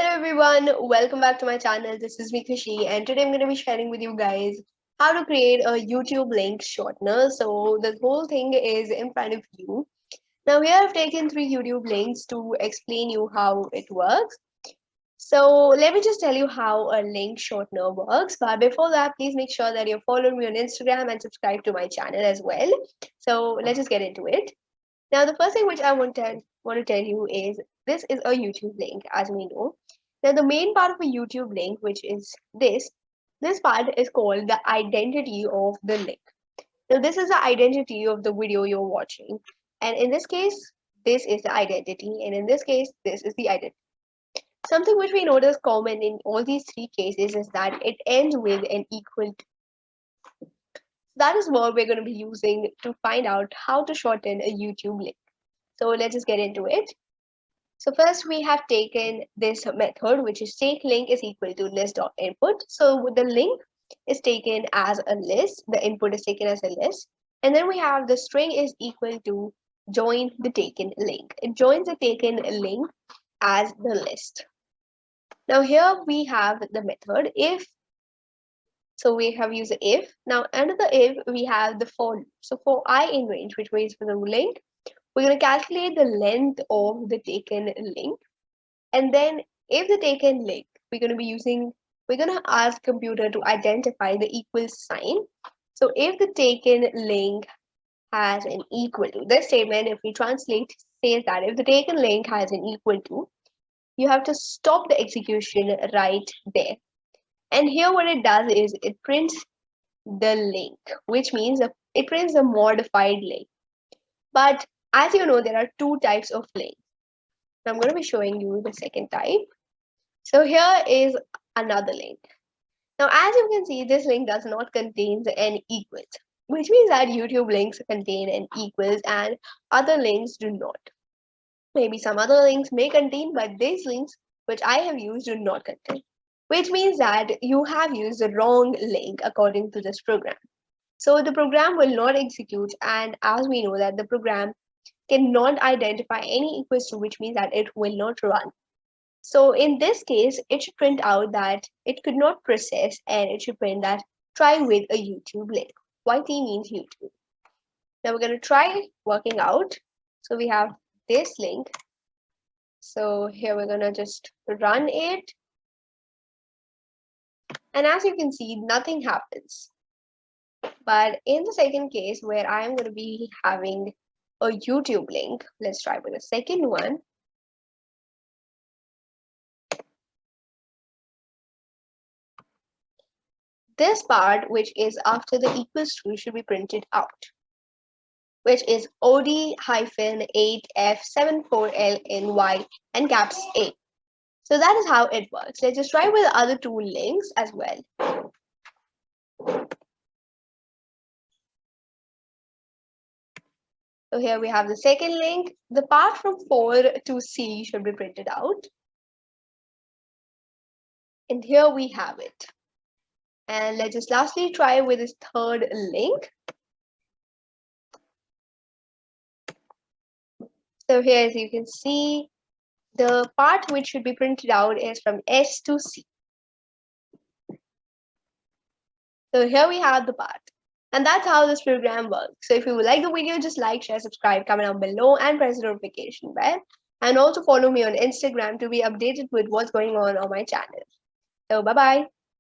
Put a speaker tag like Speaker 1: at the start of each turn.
Speaker 1: Hello everyone, welcome back to my channel. This is me Kushi, and today I'm going to be sharing with you guys how to create a YouTube link shortener. So the whole thing is in front of you. Now here I've taken 3 YouTube links to explain you how it works. So let me just tell you how a link shortener works. But before that, please make sure that you're following me on Instagram and subscribe to my channel as well. So let's just get into it. Now, the first thing which I want to tell you is this is a YouTube link, as we know. Now, the main part of a YouTube link, which is this part is called the identity of the link. Now, this is the identity of the video you're watching. And in this case, this is the identity. And in this case, this is the identity. Something which we notice common in all these 3 cases is that it ends with an equal to. That is what we're going to be using to find out how to shorten a YouTube link. So let's just get into it. So first we have taken this method, which is take link is equal to list.input. So the link is taken as a list, the input is taken as a list. And then we have the string is equal to join the taken link. It joins the taken link as the list. Now here we have the method if. So we have used if. Now under the if we have the for loop. So for I in range, which waits for the link, we're going to calculate the length of the taken link. And then if the taken link, we're going to ask computer to identify the equal sign. So if the taken link has an equal to, this statement, if we translate, says that if the taken link has an equal to, you have to stop the execution right there. And here what it does is it prints the link, which means it prints a modified link. But as you know, there are 2 types of links. I'm going to be showing you the second type. So here is another link. Now, as you can see, this link does not contain an equals, which means that YouTube links contain an equals and other links do not. Maybe some other links may contain, but these links which I have used do not contain, which means that you have used the wrong link according to this program. So the program will not execute, and as we know that the program cannot identify any equals to, which means that it will not run. So in this case, it should print out that it could not process, and it should print that try with a YouTube link. YT means YouTube. Now we're going to try working out. So we have this link. So here we're going to just run it. And as you can see, nothing happens. But in the second case, where I'm going to be having a YouTube link, let's try with the second one. This part, which is after the equals to, should be printed out, which is OD-8F74LNY and caps A. So that is how it works. Let's just try with the other 2 links as well. So here we have the second link. The part from 4 to C should be printed out. And here we have it. And let's just lastly try with this third link. So here, as you can see, the part which should be printed out is from S to C. So here we have the part. And that's how this program works. So if you like the video, just like, share, subscribe, comment down below, and press the notification bell. And also follow me on Instagram to be updated with what's going on my channel. So bye-bye.